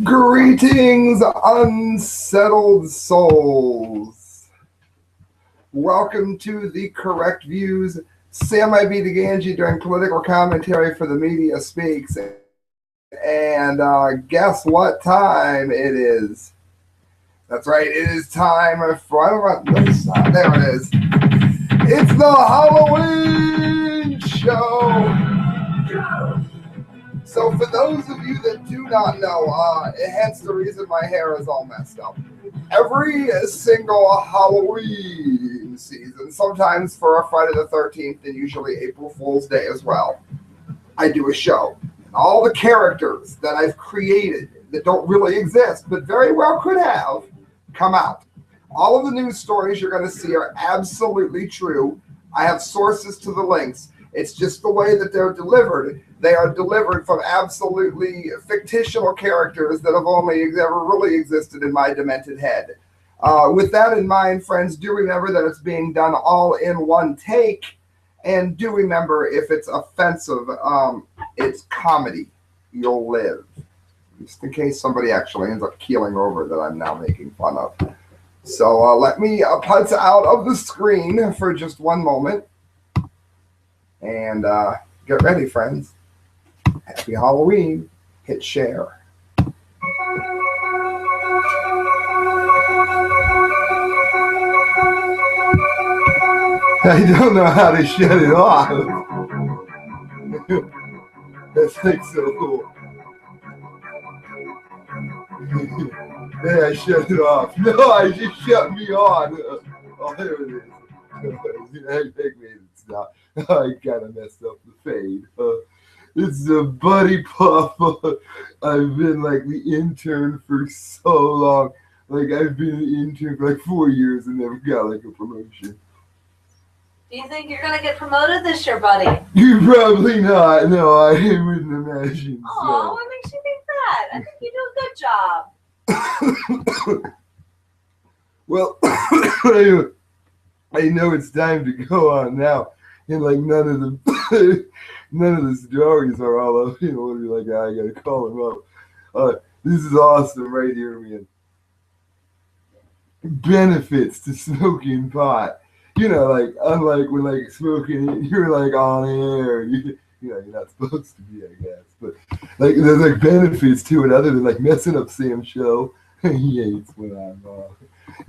Greetings, unsettled souls. Welcome to the Correct Views. Sam Di Gangi doing political commentary for the media speaks. And guess what time it is? That's right, it is time for, there it is. It's the Halloween show. So for those of you that do not know, hence the reason my hair is all messed up. Every single Halloween season, sometimes for a Friday the 13th and usually April Fool's Day as well, I do a show. And all the characters that I've created that don't really exist, but very well could have, come out. All of the news stories you're going to see are absolutely true. I have sources to the links. It's just the way that they're delivered. They are delivered from absolutely fictional characters that have only ever really existed in my demented head. With that in mind, friends, do remember that it's being done all in one take. And do remember, if it's offensive, it's comedy. You'll live. Just in case somebody actually ends up keeling over that I'm now making fun of. So let me putz out of the screen for just one moment. And get ready, friends. Happy Halloween. Hit share. I don't know how to shut it off. That's like so cool. Yeah, I shut it off. No, I just shut me on. Oh, there it is. I made it stop. I kind of messed up the fade. It's a buddy puff. I've been like the intern for so long. Like I've been an intern for like 4 years and never got like a promotion. Do you think you're gonna get promoted this year, buddy? You're probably not. No, I wouldn't imagine. Oh, what makes you think that? I think you do a good job. Well, I know it's time to go on now, and like none of the stories are all up. You know, like I gotta call him up. This is awesome right here, man. Benefits to smoking pot. You know, like unlike when like smoking, you're like on air. You know, you're not supposed to be, I guess. But like, there's like benefits to it other than like messing up Sam's show. He hates when I'm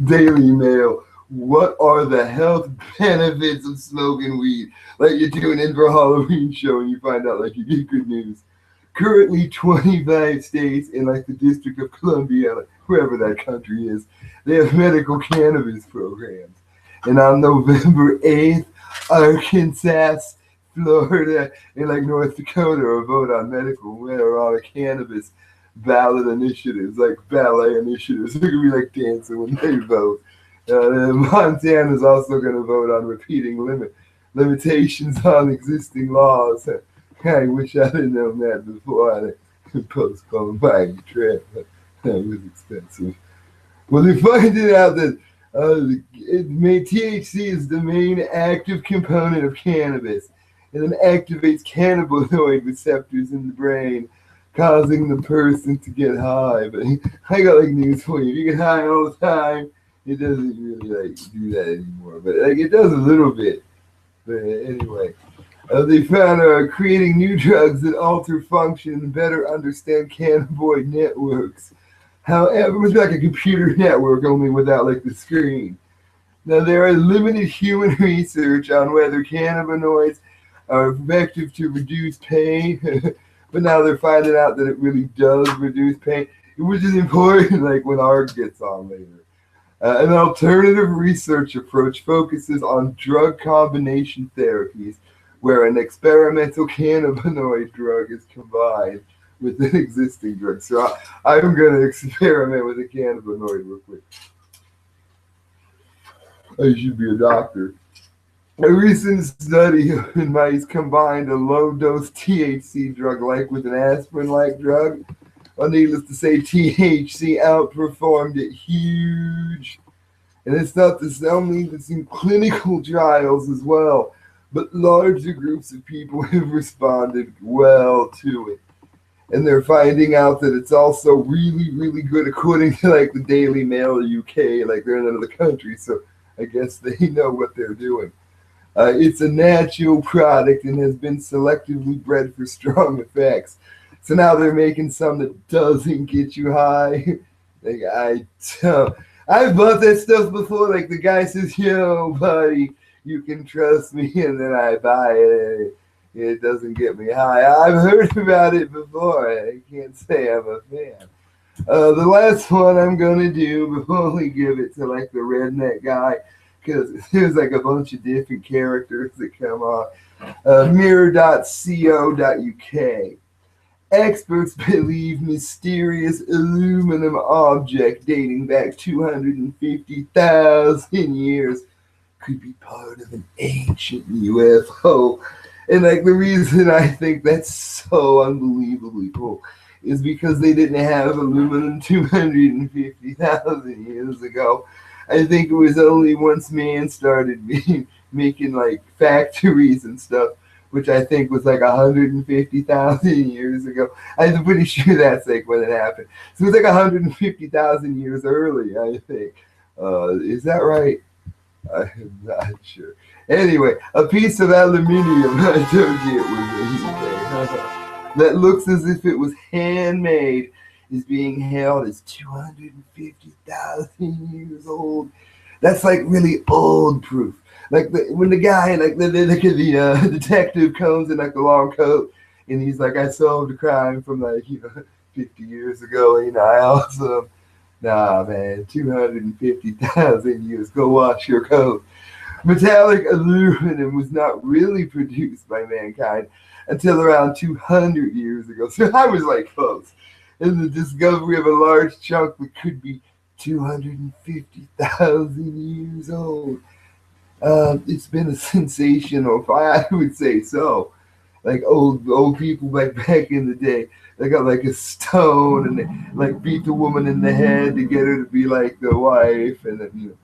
Daily Mail. What are the health benefits of smoking weed? Like you do an in for Halloween show and you find out like you get good news. Currently 25 states in like the District of Columbia, like, wherever that country is, they have medical cannabis programs. And on November 8th, Arkansas, Florida, and like North Dakota will vote on medical marijuana cannabis ballot initiatives, like ballet initiatives. They're going to be like dancing when they vote. Montana is also going to vote on repeating limitations on existing laws. I wish I had known that before I postponed buying a trip. That was expensive. Well, they find it out that THC is the main active component of cannabis, and it activates cannabinoid receptors in the brain, causing the person to get high. But I got like news for you. If you get high all the time, it doesn't really like do that anymore. But like it does a little bit. But anyway, they found creating new drugs that alter function and better understand cannabinoid networks. However, it was like a computer network, only without like the screen. Now, there are limited human research on whether cannabinoids are effective to reduce pain, but now they're finding out that it really does reduce pain, which is important, like when ARG gets on later. An alternative research approach focuses on drug combination therapies, where an experimental cannabinoid drug is combined with an existing drug. So I'm going to experiment with a cannabinoid real quick. I should be a doctor. A recent study in mice combined a low-dose THC drug-like with an aspirin-like drug. Well, needless to say, THC outperformed it huge. And it's not the only, it's in clinical trials as well. But larger groups of people have responded well to it. And they're finding out that it's also really, really good according to like the Daily Mail UK, like they're in another country, so I guess they know what they're doing. It's a natural product and has been selectively bred for strong effects. So now they're making some that doesn't get you high. Like I've bought that stuff before. Like the guy says, "Yo, buddy, you can trust me," and then I buy it. It doesn't get me high. I've heard about it before. I can't say I'm a fan. The last one I'm gonna do before we give it to like the redneck guy, because there's like a bunch of different characters that come on. Mirror.co.uk. Experts believe mysterious aluminum object dating back 250,000 years could be part of an ancient UFO. And like the reason I think that's so unbelievably cool is because they didn't have aluminum 250,000 years ago. I think it was only once man started making like factories and stuff, which I think was like 150,000 years ago. I'm pretty sure that's like when it happened. So it was like 150,000 years early, I think. Is that right? I'm not sure. Anyway, a piece of aluminium, I told you it was that looks as if it was handmade, is being held as 250,000 years old. That's like really old proof. Like when the guy, like the detective comes in like the long coat, and he's like, "I solved a crime from like 50 years ago." I also, nah, man, 250,000 years. Go wash your coat. Metallic aluminum was not really produced by mankind until around 200 years ago. So I was like close. And the discovery of a large chunk that could be 250,000 years old. It's been a sensational fight, I would say so. Like old people like back in the day, they got like a stone and they like beat the woman in the head to get her to be like the wife, and then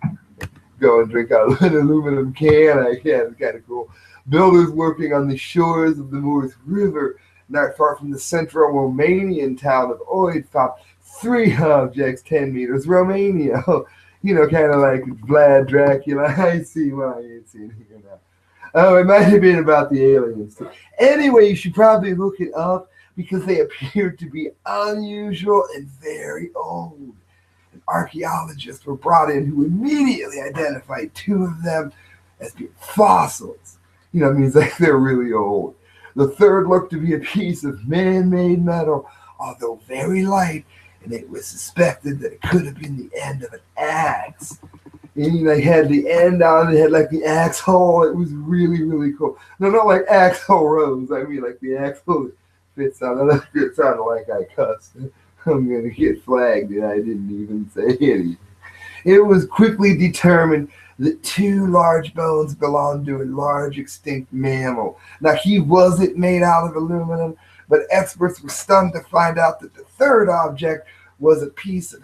go and drink out of an aluminum can. It's kind of cool. Builders working on the shores of the Moors River, not far from the central Romanian town of Oid, found 3 objects 10 meters. Romania, kind of like Vlad Dracula. I see why it's in here now. Oh, it might have been about the aliens too. Anyway, you should probably look it up because they appear to be unusual and very old. Archaeologists were brought in who immediately identified 2 of them as being fossils. It means like they're really old. The third looked to be a piece of man-made metal, although very light, and it was suspected that it could have been the end of an axe. And they had the end on it, had like the axe hole. It was really, really cool. No, not like axe hole rose. I mean like the axe hole fits on it. It sounded like I cussed. I'm going to get flagged and I didn't even say anything. It was quickly determined that 2 large bones belonged to a large extinct mammal. Now, he wasn't made out of aluminum, but experts were stunned to find out that the third object was a piece of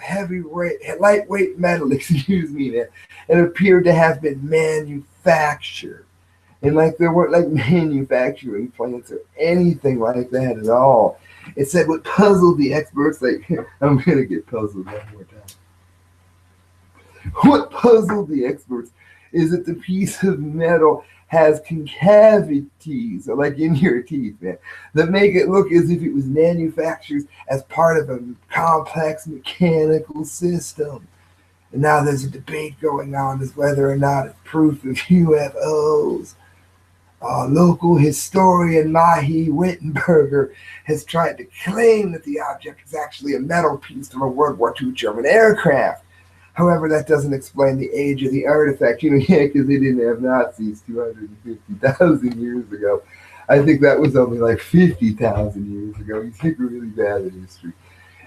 lightweight metal, it appeared to have been manufactured. And like there weren't like manufacturing plants or anything like that at all. It said what puzzled the experts, like I'm going to get puzzled one more time. What puzzled the experts is that the piece of metal has concavities, or like in your teeth, man, that make it look as if it was manufactured as part of a complex mechanical system. And now there's a debate going on as whether or not it's proof of UFOs. Local historian Mahi Wittenberger has tried to claim that the object is actually a metal piece from a World War II German aircraft. However, that doesn't explain the age of the artifact. Because they didn't have Nazis 250,000 years ago. I think that was only like 50,000 years ago. You think really bad at history.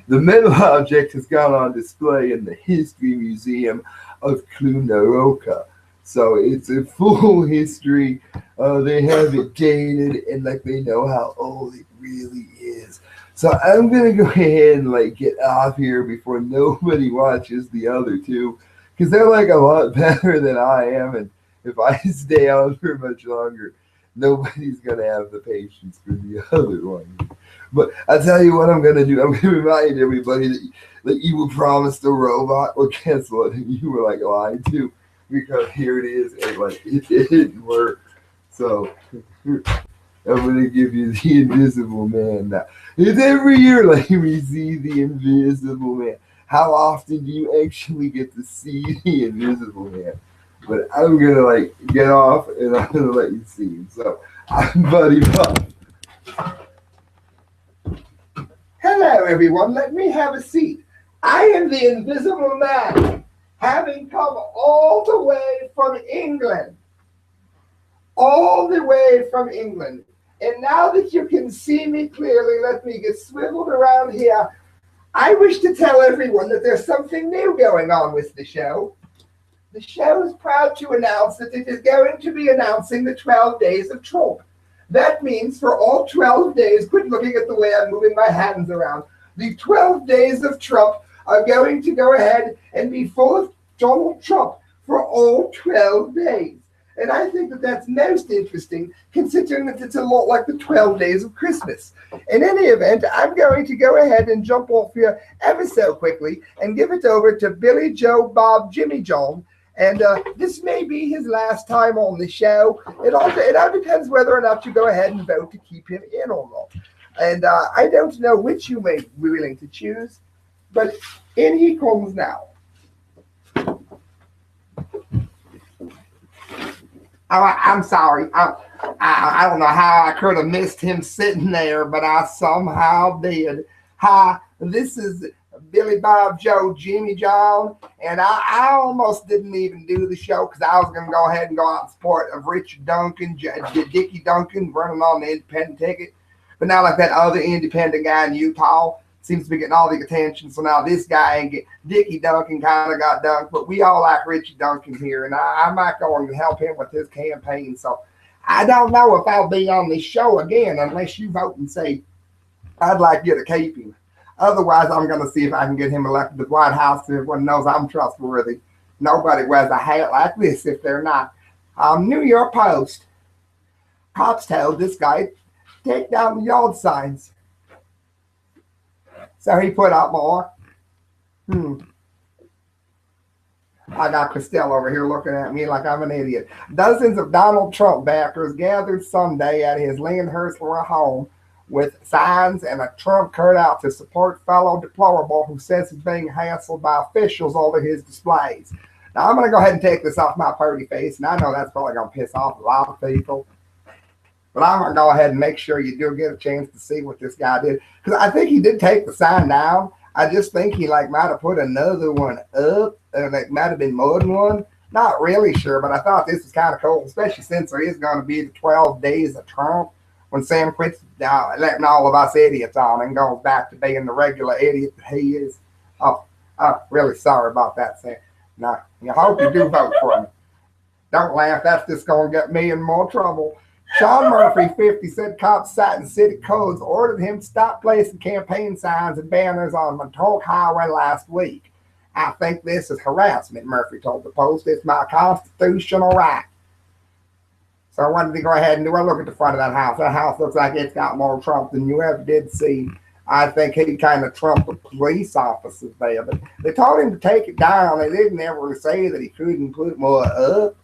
The metal object has gone on display in the History Museum of Cluj-Napoca. So it's a full history. They have it dated and like they know how old it really is. So I'm gonna go ahead and like get off here before nobody watches the other 2, because they're like a lot better than I am, and if I stay on for much longer, nobody's gonna have the patience for the other one. But I tell you what I'm gonna do. I'm gonna remind everybody that you were promised a robot. Well, guess what? You were like lied to because here it is, and like it didn't work. So I'm gonna give you the Invisible Man now. It's every year like we see the Invisible Man. How often do you actually get to see the Invisible Man? But I'm gonna like get off and I'm gonna let you see him. So I'm Buddy Puff. Hello, everyone. Let me have a seat. I am the Invisible Man, having come all the way from England. All the way from England. And now that you can see me clearly, let me get swiveled around here. I wish to tell everyone that there's something new going on with the show. The show is proud to announce that it is going to be announcing the 12 days of Trump. That means for all 12 days, quit looking at the way I'm moving my hands around. The 12 days of Trump are going to go ahead and be full of Donald Trump for all 12 days. And I think that that's most interesting, considering that it's a lot like the 12 days of Christmas. In any event, I'm going to go ahead and jump off here ever so quickly and give it over to Billy Joe Bob Jimmy John. And this may be his last time on the show. It all depends whether or not you go ahead and vote to keep him in or not. And I don't know which you may be willing to choose, but in he comes now. I'm sorry. I don't know how I could have missed him sitting there, but I somehow did. Hi, this is Billy Bob Joe Jimmy John, and I almost didn't even do the show because I was going to go ahead and go out in support of Richard Duncan, Dickie Duncan, running on the independent ticket. But now like that other independent guy in Utah seems to be getting all the attention, so now this guy and Dickie Duncan kind of got dunked, but we all like Richie Duncan here, and I might go and help him with his campaign. So I don't know if I'll be on this show again unless you vote and say I'd like you to keep him. Otherwise, I'm going to see if I can get him elected to the White House so everyone knows I'm trustworthy. Nobody wears a hat like this if they're not. New York Post. Cops told this guy, take down the yard signs. So he put up more. I got Christelle over here looking at me like I'm an idiot. Dozens of Donald Trump backers gathered Sunday at his Lyndhurst home with signs and a Trump cutout to support fellow deplorable who says he's being hassled by officials over his displays. Now, I'm going to go ahead and take this off my pretty face, and I know that's probably going to piss off a lot of people. But I'm going to go ahead and make sure you do get a chance to see what this guy did. Because I think he did take the sign down. I just think he might have put another one up. And it might have been more than one. Not really sure, but I thought this was kind of cool, especially since there is going to be the 12 days of Trump when Sam quits letting all of us idiots on and goes back to being the regular idiot that he is. Oh, really sorry about that, Sam. Now, I hope you do vote for me. Don't laugh. That's just going to get me in more trouble. Sean Murphy, 50, said cops citing city codes ordered him to stop placing campaign signs and banners on Montauk Highway last week. I think this is harassment, Murphy told the Post. It's my constitutional right. So I wanted to go ahead and do a look at the front of that house. That house looks like it's got more Trump than you ever did see. I think he kind of trumped the police officers there. But they told him to take it down. They didn't ever say that he couldn't put more up.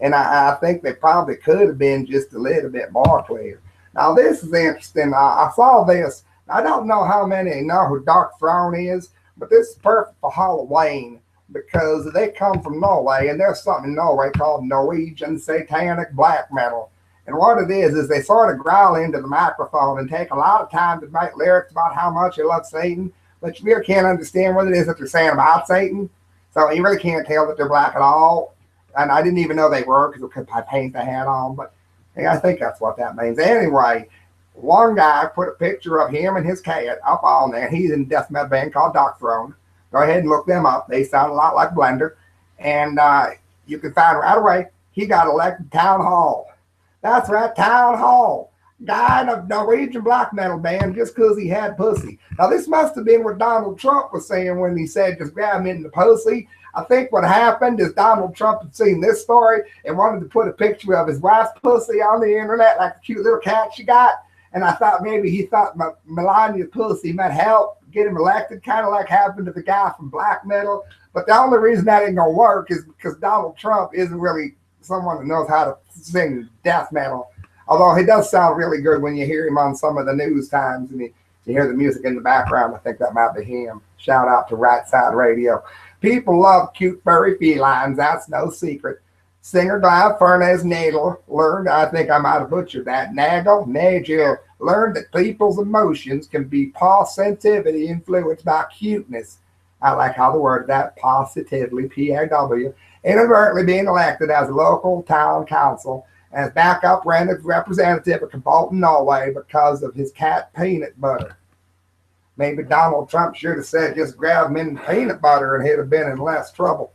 And I think they probably could have been just a little bit more clear. Now, this is interesting. I saw this. I don't know how many know who Dark Throne is, but this is perfect for Halloween because they come from Norway, and there's something in Norway called Norwegian satanic black metal. And what it is they sort of growl into the microphone and take a lot of time to make lyrics about how much you love Satan, but you really can't understand what it is that they're saying about Satan. So you really can't tell that they're black at all. And I didn't even know they were because I paint the hat on, but yeah, I think that's what that means. Anyway, one guy put a picture of him and his cat up on there. He's in a death metal band called Dark Throne. Go ahead and look them up. They sound a lot like Blender. And you can find right away, he got elected town hall. That's right, town hall. Guy in a Norwegian black metal band just because he had pussy. Now, this must have been what Donald Trump was saying when he said just grab him in the pussy. I think what happened is Donald Trump had seen this story and wanted to put a picture of his wife's pussy on the internet, like the cute little cat she got. And I thought maybe he thought Melania's pussy might help get him elected, kind of like happened to the guy from Black Metal. But the only reason that ain't gonna work is because Donald Trump isn't really someone that knows how to sing death metal. Although he does sound really good when you hear him on some of the news times and you hear the music in the background. I think that might be him. Shout out to Right Side Radio. People love cute furry felines. That's no secret. Singer Guy Fernez Nadel learned, I think I might have butchered that, Nagel learned that people's emotions can be positively influenced by cuteness. I like how the word that, positively, P-A-W, inadvertently being elected as a local town council as backup representative of Bolton, Norway because of his cat peanut butter. Maybe Donald Trump should have said just grab him in peanut butter and he'd have been in less trouble.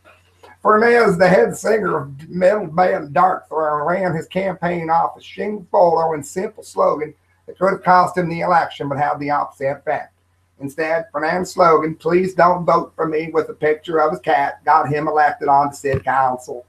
Fernez, the head singer of metal band Dark Throne, ran his campaign off a shingle photo and simple slogan that could have cost him the election but had the opposite effect. Instead, Fernand's slogan, "Please don't vote for me," with a picture of his cat, got him elected on the city council.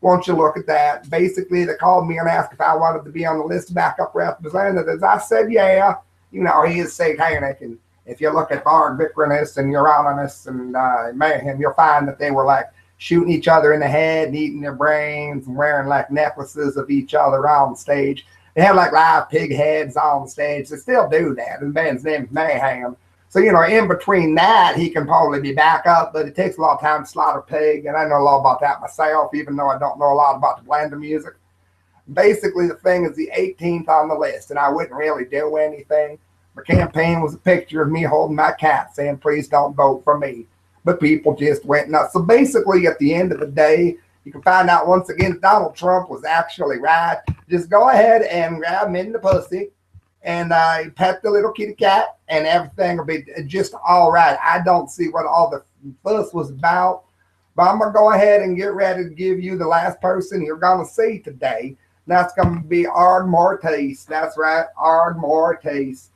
Won't you look at that? Basically, they called me and asked if I wanted to be on the list of backup representatives. I said, yeah. You know, he is satanic. And if you look at Bard Vickerness and Uranus and Mayhem, you'll find that they were like shooting each other in the head and eating their brains and wearing like necklaces of each other on stage. They have like live pig heads on stage. They still do that. And the band's name is Mayhem. So, you know, in between that, he can probably be back up, but it takes a lot of time to slaughter pig. And I know a lot about that myself, even though I don't know a lot about the blend of music. Basically, the thing is the 18th on the list, and I wouldn't really do anything. My campaign was a picture of me holding my cat saying, "Please don't vote for me." But people just went nuts. So basically, at the end of the day, you can find out once again Donald Trump was actually right. Just go ahead and grab him in the pussy and pet the little kitty cat, and everything will be just all right. I don't see what all the fuss was about. But I'm going to go ahead and get ready to give you the last person you're going to see today. That's going to be Ardmore Taste. That's right, Ardmore Taste.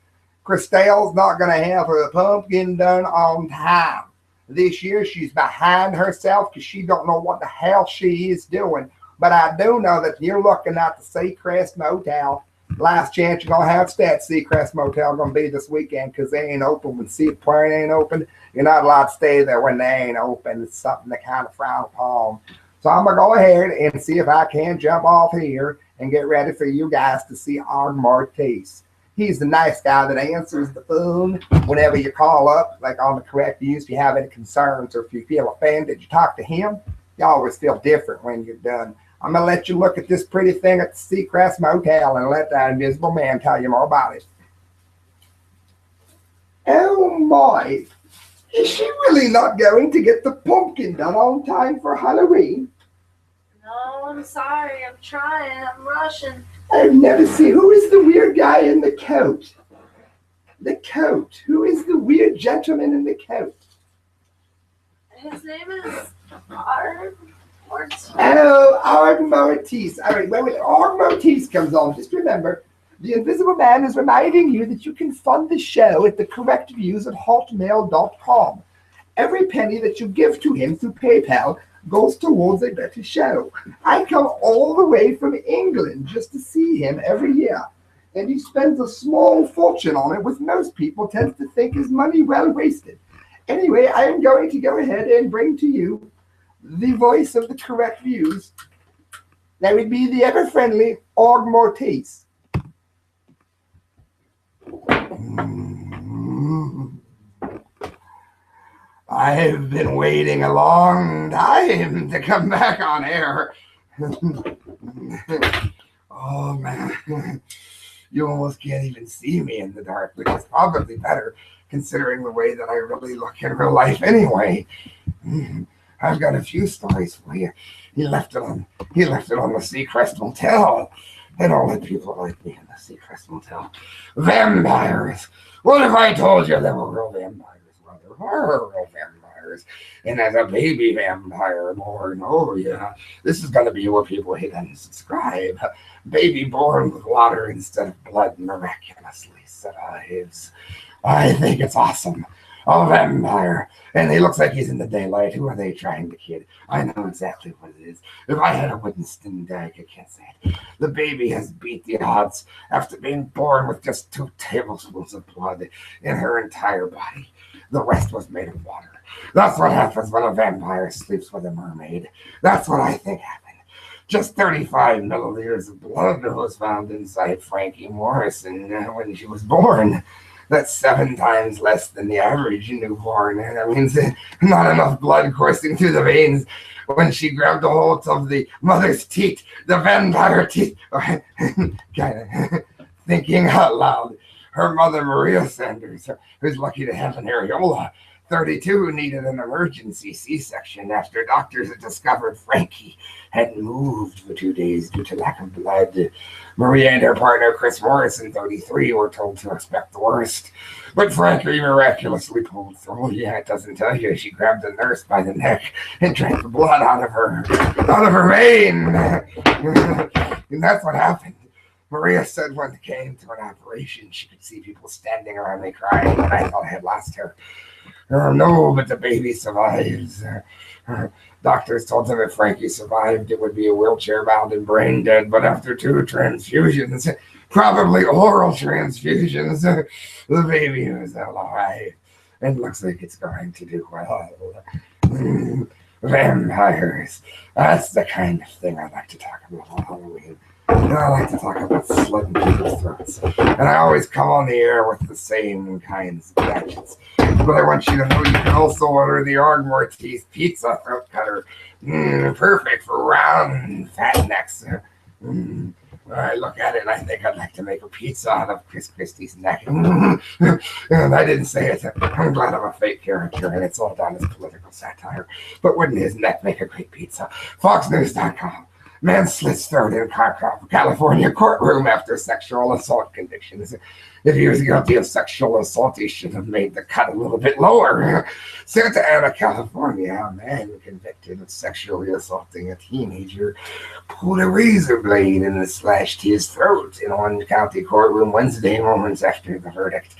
Christelle's not going to have her pumpkin done on time. This year, she's behind herself because she don't know what the hell she is doing. But I do know that you're looking at the Seacrest Motel. Last chance you're going to have to stay at Seacrest Motel going to be this weekend because they ain't open when Seaplane ain't open. You're not allowed to stay there when they ain't open. It's something they kind of frown upon. So I'm going to go ahead and see if I can jump off here and get ready for you guys to see Ardmore Taste. He's the nice guy that answers the phone whenever you call up, like on the correct views. If you have any concerns or if you feel offended, you talk to him. You always feel different when you're done. I'm going to let you look at this pretty thing at the Seacrest Motel and let that invisible man tell you more about it. Oh boy, is she really not going to get the pumpkin done on time for Halloween? No, I'm sorry. I'm trying. I'm rushing. I've never seen. Who is the weird guy in the coat? The coat. Who is the weird gentleman in the coat? His name is Art. Oh, Ardmore Taste. All right, when Ardmore Taste comes on, just remember, the Invisible Man is reminding you that you can fund the show at the correct views at hotmail.com. Every penny that you give to him through PayPal goes towards a better show. I come all the way from England just to see him every year, and he spends a small fortune on it, which most people tend to think is money well wasted. Anyway, I am going to go ahead and bring to you the voice of the correct views. That would be the ever-friendly Ardmore Taste. I have been waiting a long time to come back on air. Oh, man. You almost can't even see me in the dark, which is probably better considering the way that I really look in real life anyway. I've got a few stories for you. He left it on the Seacrest Motel. They don't let people like me in the Seacrest Motel. Vampires. What if I told you there were real vampires? Well, there are real vampires. And as a baby vampire born, oh yeah, this is going to be where people hit and subscribe. Baby born with water instead of blood miraculously survives. I think it's awesome. A vampire. And he looks like he's in the daylight. Who are they trying to kid? I know exactly what it is. If I had a wooden skin dag, I can't say it. The baby has beat the odds after being born with just 2 tablespoons of blood in her entire body. The rest was made of water. That's what happens when a vampire sleeps with a mermaid. That's what I think happened. Just 35 milliliters of blood was found inside Frankie Morrison when she was born. That's 7 times less than the average newborn. That means not enough blood coursing through the veins when she grabbed a hold of the mother's teat, the vampire teeth. Thinking out loud, her mother, Maria Sanders, who's lucky to have an areola, 32, needed an emergency C-section after doctors had discovered Frankie hadn't moved for 2 days due to lack of blood. Maria and her partner, Chris Morrison, 33, were told to expect the worst. But Frankie miraculously pulled through. Yeah, it doesn't tell you. She grabbed the nurse by the neck and drank the blood out of her vein. And that's what happened. Maria said when it came to an operation, she could see people standing around me crying, and I thought I had lost her. No, but the baby survives. Doctors told him if Frankie survived, it would be a wheelchair-bound and brain dead. But after 2 transfusions, probably oral transfusions, the baby was alive. And looks like it's going to do well. Vampires. That's the kind of thing I like to talk about on Halloween. And I like to talk about slitting people's throats. And I always come on the air with the same kinds of gadgets. But I want you to know you can also order the Ardmore-Teeth Pizza Throat Cutter. Perfect for round, fat necks. When I look at it, I think I'd like to make a pizza out of Chris Christie's neck. And I didn't say it. I'm glad I'm a fake character, and it's all done as political satire. But wouldn't his neck make a great pizza? FoxNews.com. Man slits throat in California courtroom after sexual assault convictions. If he was guilty of sexual assault, he should have made the cut a little bit lower. Santa Ana, California, a man convicted of sexually assaulting a teenager pulled a razor blade and slashed his throat in Orange County courtroom Wednesday, moments after the verdict.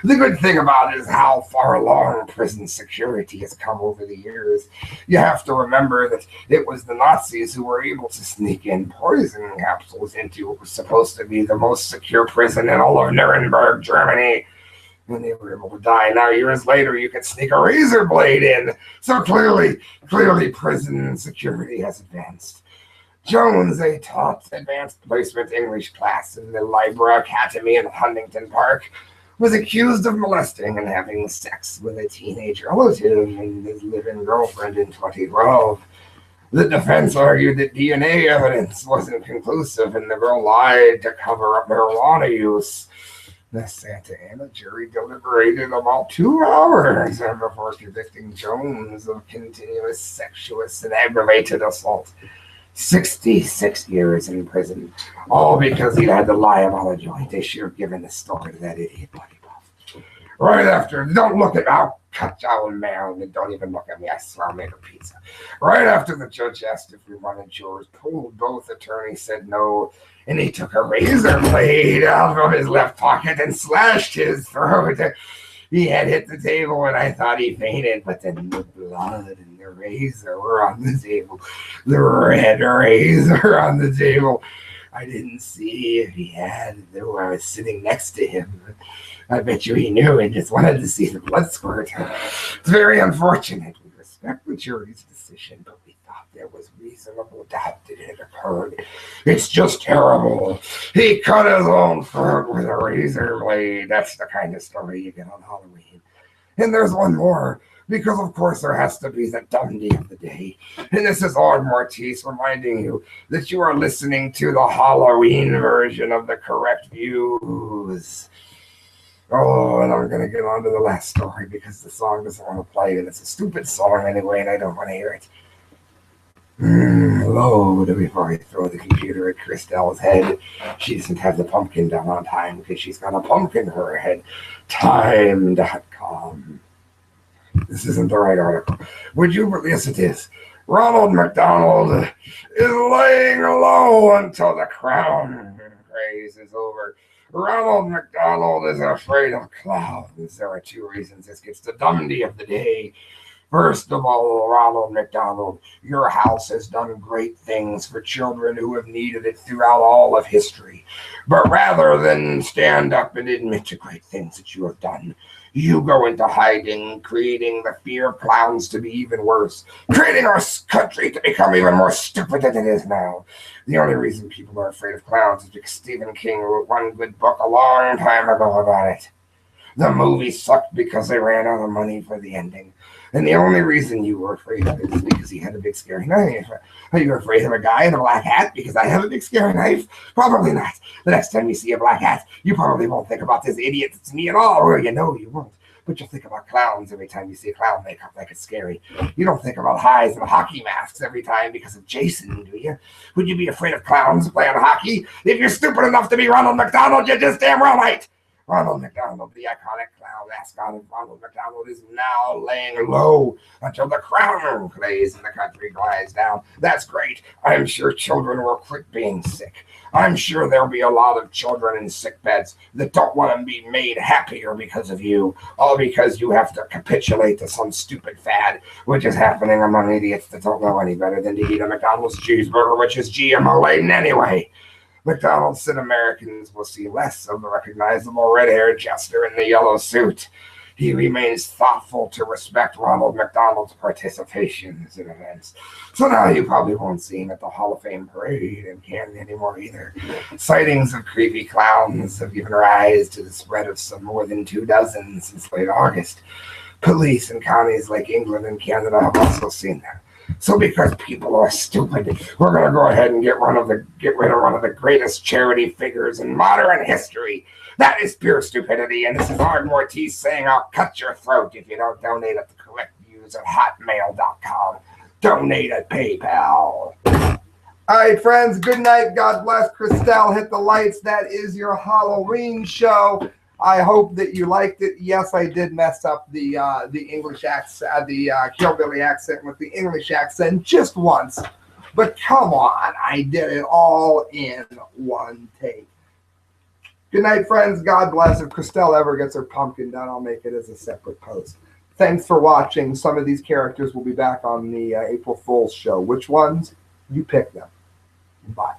The good thing about it is how far along prison security has come over the years. You have to remember that it was the Nazis who were able to sneak in poison capsules into what was supposed to be the most secure prison in all of Nuremberg, Germany. And they were able to die. Now, years later, you could sneak a razor blade in. So clearly prison security has advanced. Jones, a taught advanced placement English class in the Libra Academy in Huntington Park, was accused of molesting and having sex with a teenage relative and his live-in girlfriend in 2012. The defense argued that DNA evidence wasn't conclusive and the girl lied to cover up marijuana use. The Santa Ana jury deliberated about 2 hours before convicting Jones of continuous sexuous and aggravated assault. 66 years in prison, all because he had to lie about a joint issue, given the story to that idiot Buddy Buff. Right after, don't look at, I'll cut our mail, and don't even look at me, I swear I'll make a pizza. Right after the judge asked if we wanted yours, both attorneys said no, and he took a razor blade out of his left pocket and slashed his throat. He had hit the table and I thought he fainted, but then the blood and the razor were on the table. The red razor on the table. I didn't see if he had, though I was sitting next to him. I bet you he knew and just wanted to see the blood squirt. It's very unfortunate. We respect the jury's decision, but we thought there was reasonable doubt that it occurred. It's just terrible. He cut his own throat with a razor blade. That's the kind of story you get on Halloween. And there's one more, because of course there has to be the Dundee of the day. And this is Ardmore Teeth reminding you that you are listening to the Halloween version of the correct views. Oh, and I'm going to get on to the last story because the song doesn't want to play, and it's a stupid song anyway, and I don't want to hear it. Load before I throw the computer at Christelle's head. She doesn't have the pumpkin down on time because she's got a pumpkin in her head. Time.com. This isn't the right article. Would you? Yes, it is. Ronald McDonald is laying low until the crown craze is over. Ronald McDonald is afraid of clowns. There are two reasons this gets the Dundee of the day. First of all, Ronald McDonald, your house has done great things for children who have needed it throughout all of history. But rather than stand up and admit to great things that you have done, you go into hiding, creating the fear of clowns to be even worse, creating our country to become even more stupid than it is now. The only reason people are afraid of clowns is because Stephen King wrote one good book a long time ago about it. The movie sucked because they ran out of money for the ending. And the only reason you were afraid of it is because he had a big scary knife. Are you afraid of a guy in a black hat because I have a big scary knife? Probably not. The next time you see a black hat, you probably won't think about this idiot that's me at all, or you know you won't. But you'll think about clowns every time you see a clown makeup like it's scary. You don't think about highs and hockey masks every time because of Jason, do you? Would you be afraid of clowns playing hockey? If you're stupid enough to be Ronald McDonald, you're just damn well right. Ronald McDonald, the iconic clown mascot of Ronald McDonald, is now laying low until the crown plays and the country glides down. That's great. I'm sure children will quit being sick. I'm sure there'll be a lot of children in sick beds that don't want to be made happier because of you, all because you have to capitulate to some stupid fad, which is happening among idiots that don't know any better than to eat a McDonald's cheeseburger, which is GMO laden anyway. McDonald's said Americans will see less of the recognizable red-haired jester in the yellow suit. He remains thoughtful to respect Ronald McDonald's participations in events. So now you probably won't see him at the Hall of Fame parade in Canton anymore either. Sightings of creepy clowns have given rise to the spread of some more than 24 since late August. Police in counties like England and Canada have also seen them. So because people are stupid, we're going to go ahead and get rid of one of the greatest charity figures in modern history. That is pure stupidity, and this is Ardmore T saying I'll cut your throat if you don't donate at the correct views at hotmail.com. Donate at PayPal. All right, friends, good night. God bless. Christelle, hit the lights. That is your Halloween show. I hope that you liked it. Yes, I did mess up the English accent, the hillbilly accent with the English accent just once. But come on, I did it all in one take. Good night, friends. God bless. If Christelle ever gets her pumpkin done, I'll make it as a separate post. Thanks for watching. Some of these characters will be back on the April Fool's show. Which ones? You pick them. Bye.